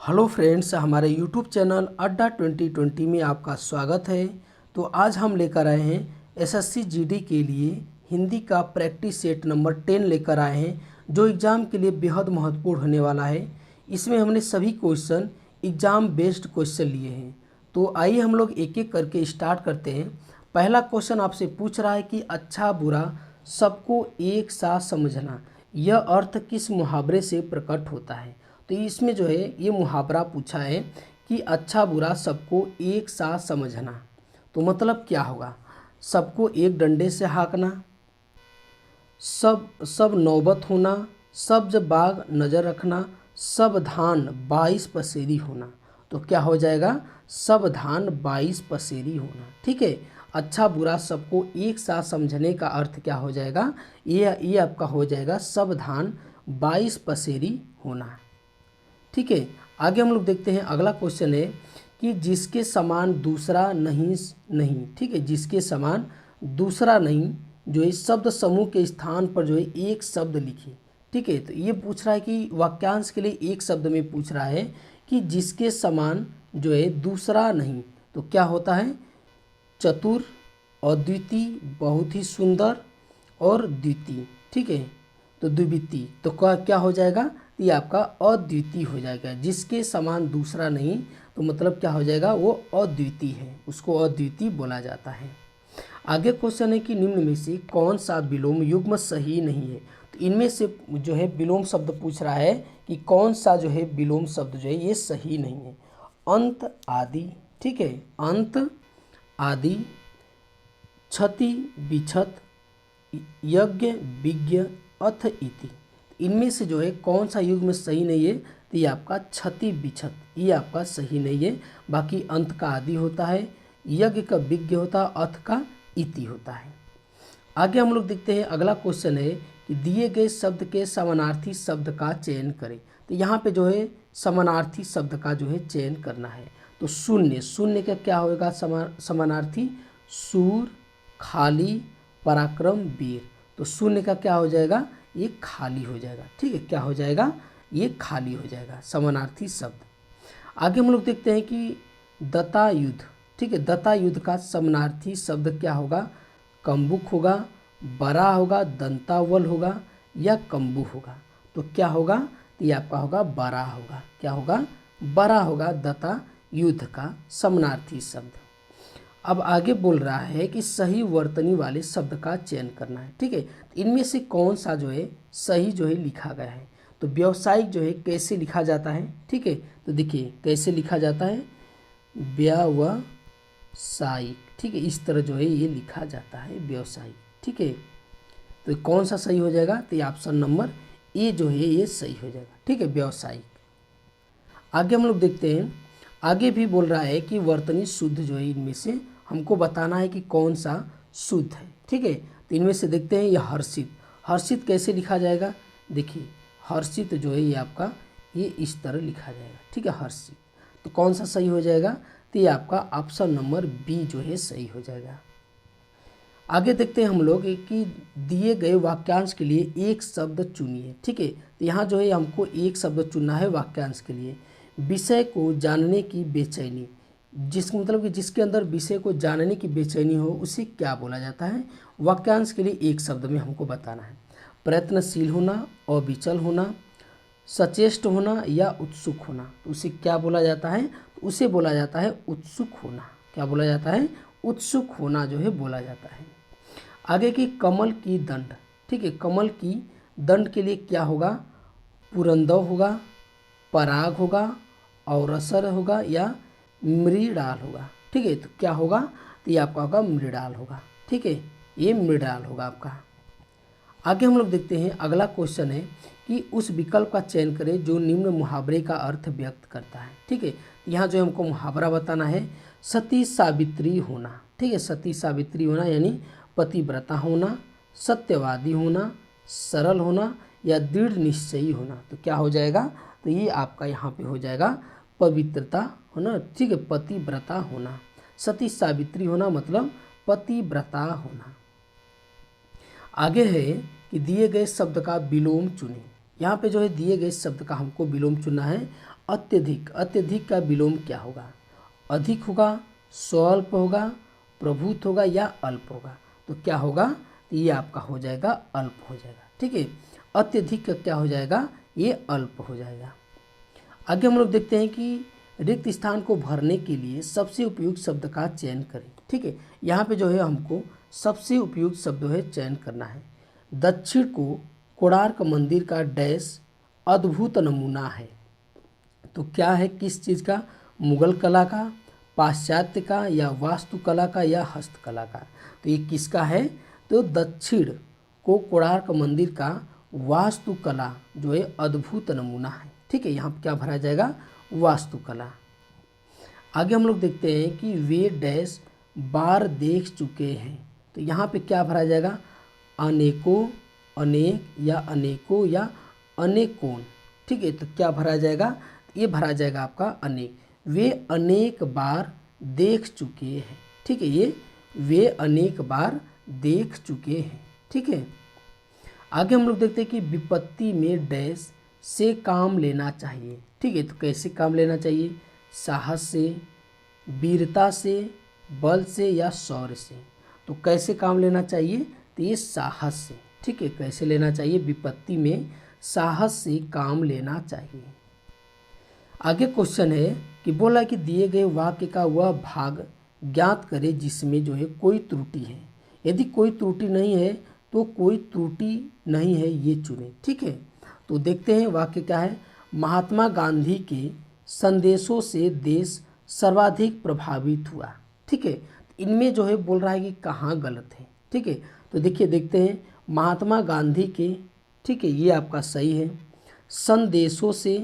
Hello friends, हमारे YouTube channel अड्डा 2020 में आपका स्वागत है। तो आज हम लेकर आए हैं एसएससी जीडी के लिए हिंदी का प्रैक्टिस सेट नंबर 10 लेकर आए हैं, जो एग्ज़ाम के लिए बेहद महत्वपूर्ण होने वाला है। इसमें हमने सभी क्वेश्चन एग्ज़ाम बेस्ड क्वेश्चन लिए हैं। तो आइए हम लोग एक एक करके स्टार्ट करते हैं। पहला क्वेश्चन आपसे पूछ रहा है कि अच्छा बुरा सबको एक साथ समझना, यह अर्थ किस मुहावरे से प्रकट होता है। तो इसमें जो है ये मुहावरा पूछा है कि अच्छा बुरा सबको एक साथ समझना। तो मतलब क्या होगा? सबको एक डंडे से हाँकना, सब सब नौबत होना, सब्ज बाग नज़र रखना, सब धान 22 पसेरी होना। तो क्या हो जाएगा? सब धान 22 पसेरी होना। ठीक है, अच्छा बुरा सबको एक साथ समझने का अर्थ क्या हो जाएगा? ये आपका हो जाएगा सब धान 22 पसेरी होना। ठीक है, आगे हम लोग देखते हैं। अगला क्वेश्चन है कि जिसके समान दूसरा नहीं। ठीक है, जिसके समान दूसरा नहीं, जो इस शब्द समूह के स्थान पर जो है एक शब्द लिखिए। ठीक है, तो ये पूछ रहा है कि वाक्यांश के लिए एक शब्द में पूछ रहा है कि जिसके समान जो है दूसरा नहीं। तो क्या होता है? चतुर, अद्वितीय, बहुत ही सुंदर और द्वितीय। ठीक है, तो द्वितीय तो क्या हो जाएगा? ये आपका अद्वितीय हो जाएगा। जिसके समान दूसरा नहीं, तो मतलब क्या हो जाएगा? वो अद्वितीय है, उसको अद्वितीय बोला जाता है। आगे क्वेश्चन है कि निम्न में से कौन सा विलोम युग्म सही नहीं है। तो इनमें से जो है विलोम शब्द पूछ रहा है कि कौन सा जो है विलोम शब्द जो है ये सही नहीं है। अंत आदि, ठीक है, अंत आदि, क्षति बिछत, यज्ञ विज्ञ, अथ इति। इनमें से जो है कौन सा युग्म सही नहीं है? तो ये आपका क्षति बिछत, ये आपका सही नहीं है। बाकी अंत का आदि होता है, यज्ञ का विज्ञ होता है, अथ का इति होता है। आगे हम लोग देखते हैं। अगला क्वेश्चन है कि दिए गए शब्द के समानार्थी शब्द का चयन करें। तो यहाँ पे जो है समानार्थी शब्द का जो है चयन करना है। तो शून्य, शून्य का क्या होगा समानार्थी? सूर, खाली, पराक्रम, वीर। तो शून्य का क्या हो जाएगा? ये खाली हो जाएगा। ठीक है, क्या हो जाएगा? ये खाली हो जाएगा, समानार्थी शब्द। आगे हम लोग देखते हैं कि दता युद्ध। ठीक है, दता युद्ध का समानार्थी शब्द क्या होगा? कम्बुक होगा, बरा होगा, दंतावल होगा या कम्बु होगा। तो क्या होगा? तो ये आपका होगा बरा होगा। क्या होगा? बरा होगा दता युद्ध का समानार्थी शब्द। अब आगे बोल रहा है कि सही वर्तनी वाले शब्द का चयन करना है। ठीक है, इनमें से कौन सा जो है सही जो है लिखा गया है। तो व्यावसायिक जो है कैसे लिखा जाता है? ठीक है, तो देखिए कैसे लिखा जाता है, व्यावसायिक। ठीक है, इस तरह जो है ये लिखा जाता है व्यावसायिक। ठीक है, तो कौन सा सही हो जाएगा? तो ये ऑप्शन नंबर ए जो है ये सही हो जाएगा। ठीक है, व्यावसायिक। आगे हम लोग देखते हैं। आगे भी बोल रहा है कि वर्तनी शुद्ध जो है इनमें से हमको बताना है कि कौन सा शुद्ध है। ठीक है, तो इनमें से देखते हैं। यह हर्षित, हर्षित कैसे लिखा जाएगा? देखिए हर्षित जो है ये आपका ये इस तरह लिखा जाएगा। ठीक है, हर्षित। तो कौन सा सही हो जाएगा? तो ये आपका ऑप्शन नंबर बी जो है सही हो जाएगा। आगे देखते हैं हम लोग कि दिए गए वाक्यांश के लिए एक शब्द चुनिए। ठीक है, तो यहाँ जो है हमको एक शब्द चुनना है वाक्यांश के लिए। विषय को जानने की बेचैनी, मतलब कि जिसके अंदर विषय को जानने की बेचैनी हो उसे क्या बोला जाता है? वाक्यांश के लिए एक शब्द में हमको बताना है। प्रयत्नशील होना, अविचल होना, सचेष्ट होना या उत्सुक होना। तो उसे क्या बोला जाता है? तो उसे बोला जाता है उत्सुक होना। क्या बोला जाता है? उत्सुक होना जो है बोला जाता है। आगे की कमल की दंड। ठीक है, कमल की दंड के लिए क्या होगा? पुरंदव होगा, पराग होगा, औरसर होगा या मृडाल होगा। ठीक है, तो क्या होगा? तो ये आपका होगा मृडाल होगा। ठीक है, ये मृडाल होगा आपका। आगे हम लोग देखते हैं। अगला क्वेश्चन है कि उस विकल्प का चयन करें जो निम्न मुहावरे का अर्थ व्यक्त करता है। ठीक है, यहाँ जो हमको मुहावरा बताना है सती सावित्री होना। ठीक है, सती सावित्री होना यानी पतिव्रता होना, सत्यवादी होना, सरल होना या दृढ़ निश्चयी होना। तो क्या हो जाएगा? तो ये आपका यहाँ पे हो जाएगा पवित्रता होना। ठीक है, पतिव्रता होना। सती सावित्री होना मतलब पतिव्रता होना। आगे है कि दिए गए शब्द का विलोम चुनें। यहाँ पे जो है दिए गए शब्द का हमको विलोम चुनना है। अत्यधिक, अत्यधिक का विलोम क्या होगा? अधिक होगा, स्वल्प होगा, प्रभुत्व होगा या अल्प होगा? तो क्या होगा? तो ये आपका हो जाएगा अल्प हो जाएगा। ठीक है, अत्यधिक का क्या हो जाएगा? ये अल्प हो जाएगा। आगे हम लोग देखते हैं कि रिक्त स्थान को भरने के लिए सबसे उपयुक्त शब्द का चयन करें। ठीक है, यहाँ पे जो है हमको सबसे उपयुक्त शब्द है चयन करना है। दक्षिण को कोणार्क मंदिर का डैश अद्भुत नमूना है। तो क्या है, किस चीज़ का? मुगल कला का, पाश्चात्य का, या वास्तुकला का, या हस्तकला का? तो ये किसका है? तो दक्षिण को कोणार्क मंदिर का वास्तुकला जो है अद्भुत नमूना है। ठीक है, यहाँ पर क्या भरा जाएगा? वास्तुकला। आगे हम लोग देखते हैं कि वे डैश बार देख चुके हैं। तो यहाँ पे क्या भरा जाएगा? अनेकों, अनेक, या अनेकों, या अनेकों। ठीक है, तो क्या भरा जाएगा? ये भरा जाएगा आपका अनेक। वे अनेक बार देख चुके हैं। ठीक है, ये वे अनेक बार देख चुके हैं। ठीक है, आगे हम लोग देखते हैं कि विपत्ति में डैश से काम लेना चाहिए। ठीक है, तो कैसे काम लेना चाहिए? साहस से, वीरता से, बल से, या शौर्य से? तो कैसे काम लेना चाहिए? तो ये साहस से। ठीक है, कैसे लेना चाहिए? विपत्ति में साहस से काम लेना चाहिए। आगे क्वेश्चन है कि बोला कि दिए गए वाक्य का वह भाग ज्ञात करें जिसमें जो है कोई त्रुटि है। यदि कोई त्रुटि नहीं है तो कोई त्रुटि नहीं है ये चुने। ठीक है, तो देखते हैं वाक्य क्या है। महात्मा गांधी के संदेशों से देश सर्वाधिक प्रभावित हुआ। ठीक है, इनमें जो है बोल रहा है कि कहाँ गलत है। ठीक है, तो देखिए देखते हैं। महात्मा गांधी के, ठीक है, ये आपका सही है। संदेशों से,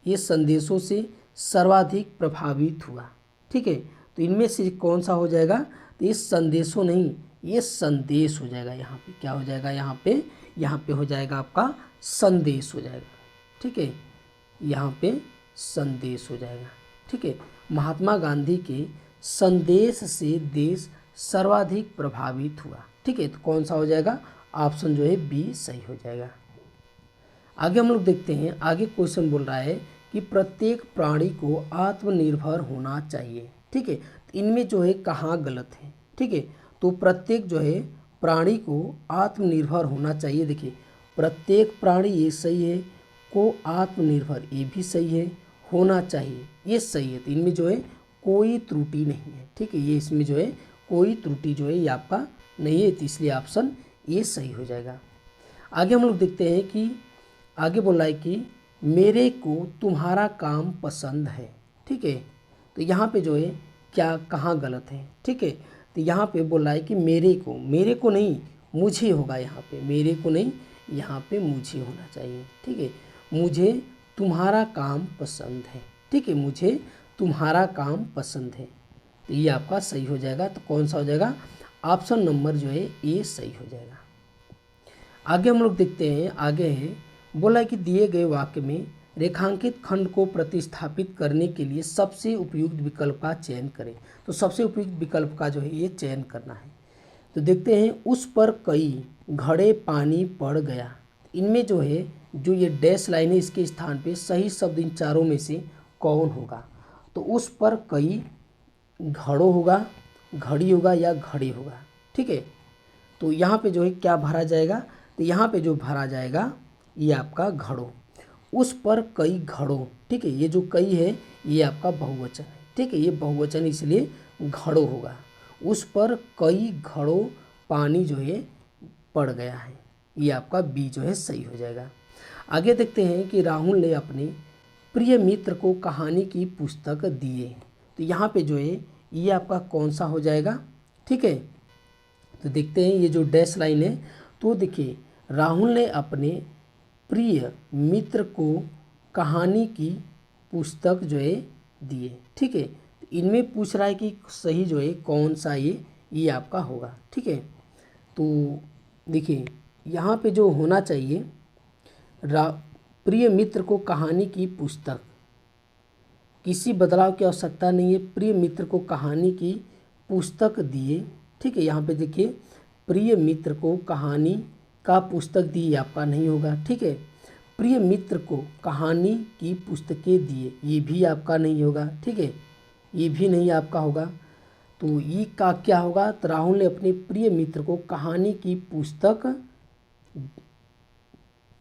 ये संदेशों से सर्वाधिक प्रभावित हुआ। ठीक है, तो इनमें से कौन सा हो जाएगा? तो ये संदेशों नहीं, ये संदेश हो जाएगा। यहाँ पे क्या हो जाएगा? यहाँ पे हो जाएगा आपका संदेश हो जाएगा। ठीक है, यहाँ पे संदेश हो जाएगा। ठीक है, महात्मा गांधी के संदेश से देश सर्वाधिक प्रभावित हुआ। ठीक है, तो कौन सा हो जाएगा? ऑप्शन जो है बी सही हो जाएगा। आगे हम लोग देखते हैं। आगे क्वेश्चन बोल रहा है कि प्रत्येक प्राणी को आत्मनिर्भर होना चाहिए। ठीक है, तो इनमें जो है कहाँ गलत है? ठीक है, तो प्रत्येक जो है प्राणी को आत्मनिर्भर होना चाहिए। देखिए, प्रत्येक प्राणी ये सही है, को आत्मनिर्भर ये भी सही है, होना चाहिए ये सही है। तो इनमें जो है कोई त्रुटि नहीं है। ठीक है, ये इसमें जो है कोई त्रुटि जो है ये आपका नहीं है, तो इसलिए ऑप्शन ये सही हो जाएगा। आगे हम लोग देखते हैं कि आगे बोला है कि मेरे को तुम्हारा काम पसंद है। ठीक है, तो यहाँ पे जो है क्या, कहाँ गलत है? ठीक है, तो यहाँ पे बोला है कि मेरे को नहीं, मुझे होगा। यहाँ पे मेरे को नहीं, यहाँ पे मुझे होना चाहिए। ठीक है, मुझे तुम्हारा काम पसंद है। ठीक है, मुझे तुम्हारा काम पसंद है, तो ये आपका सही हो जाएगा। तो कौन सा हो जाएगा? ऑप्शन नंबर जो है ये सही हो जाएगा। आगे हम लोग देखते हैं। आगे है बोला कि दिए गए वाक्य में रेखांकित खंड को प्रतिस्थापित करने के लिए सबसे उपयुक्त विकल्प का चयन करें। तो सबसे उपयुक्त विकल्प का जो है ये चयन करना है। तो देखते हैं। उस पर कई घड़े पानी पड़ गया। इनमें जो है जो ये डैश लाइन है इसके स्थान पे सही शब्द इन चारों में से कौन होगा? तो उस पर कई घड़ों होगा, घड़ी होगा, या घड़े होगा। ठीक है, तो यहाँ पे जो है क्या भरा जाएगा? तो यहाँ पे जो भरा जाएगा ये आपका घड़ों। उस पर कई घड़ों। ठीक है, ये जो कई है ये आपका बहुवचन है। ठीक है, ये बहुवचन इसलिए घड़ों होगा। उस पर कई घड़ों पानी जो है पड़ गया है, ये आपका बी जो है सही हो जाएगा। आगे देखते हैं कि राहुल ने अपने प्रिय मित्र को कहानी की पुस्तक दिए। तो यहाँ पे जो है ये आपका कौन सा हो जाएगा? ठीक है, तो देखते हैं ये जो डैश लाइन है। तो देखिए, राहुल ने अपने प्रिय मित्र को कहानी की पुस्तक जो है दिए। ठीक है, तो इनमें पूछ रहा है कि सही जो है कौन सा ये आपका होगा। ठीक है, तो देखिए यहाँ पे जो होना चाहिए, प्रिय मित्र को कहानी की पुस्तक, किसी बदलाव की आवश्यकता नहीं है। प्रिय मित्र को कहानी की पुस्तक दिए। ठीक है, यहाँ पे देखिए प्रिय मित्र को कहानी का पुस्तक दी आपका नहीं होगा। ठीक है, प्रिय मित्र को कहानी की पुस्तकें दिए, ये भी आपका नहीं होगा, ठीक है, ये भी नहीं आपका होगा। तो ये का क्या होगा, तो राहुल ने अपने प्रिय मित्र को कहानी की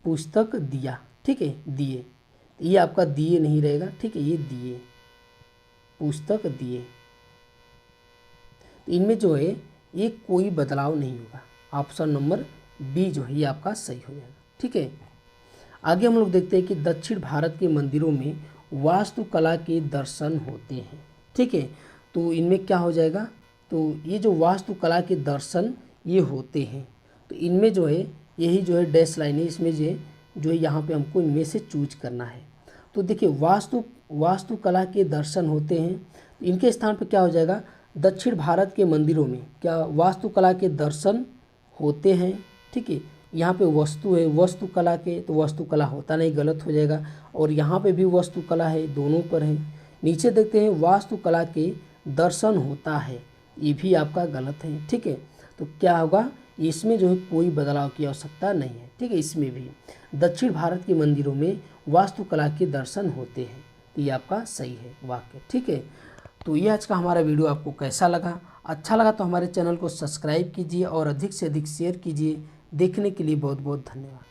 पुस्तक दिया, ठीक है, दिए, ये आपका दिए नहीं रहेगा, ठीक है, ये दिए, पुस्तक दिए। तो इनमें जो है ये कोई बदलाव नहीं होगा, ऑप्शन नंबर बी जो है ये आपका सही हो जाएगा, ठीक है। आगे हम लोग देखते हैं कि दक्षिण भारत के मंदिरों में वास्तुकला के दर्शन होते हैं, ठीक है। तो इनमें क्या हो जाएगा, तो ये जो वास्तुकला के दर्शन ये होते हैं, तो इनमें जो है यही जो है डैश लाइन है, इसमें जो है यहाँ पे हमको इनमें से चूज करना है। तो देखिए वास्तुकला के दर्शन होते हैं, तो इनके स्थान पर क्या हो जाएगा, दक्षिण भारत के मंदिरों में क्या वास्तुकला के दर्शन होते हैं, ठीक है। यहाँ पे वस्तु है, वास्तुकला के, तो वास्तुकला होता नहीं, गलत हो जाएगा। और यहाँ पे भी वास्तुकला है, दोनों पर है। नीचे देखते हैं वास्तुकला के दर्शन होता है, ये भी आपका गलत है, ठीक है। तो क्या होगा, इसमें जो है कोई बदलाव की आवश्यकता नहीं है, ठीक है। इसमें भी दक्षिण भारत के मंदिरों में वास्तुकला के दर्शन होते हैं, तो ये आपका सही है वाक्य, ठीक है। तो ये आज का हमारा वीडियो आपको कैसा लगा, अच्छा लगा तो हमारे चैनल को सब्सक्राइब कीजिए और अधिक से अधिक शेयर कीजिए। देखने के लिए बहुत बहुत धन्यवाद।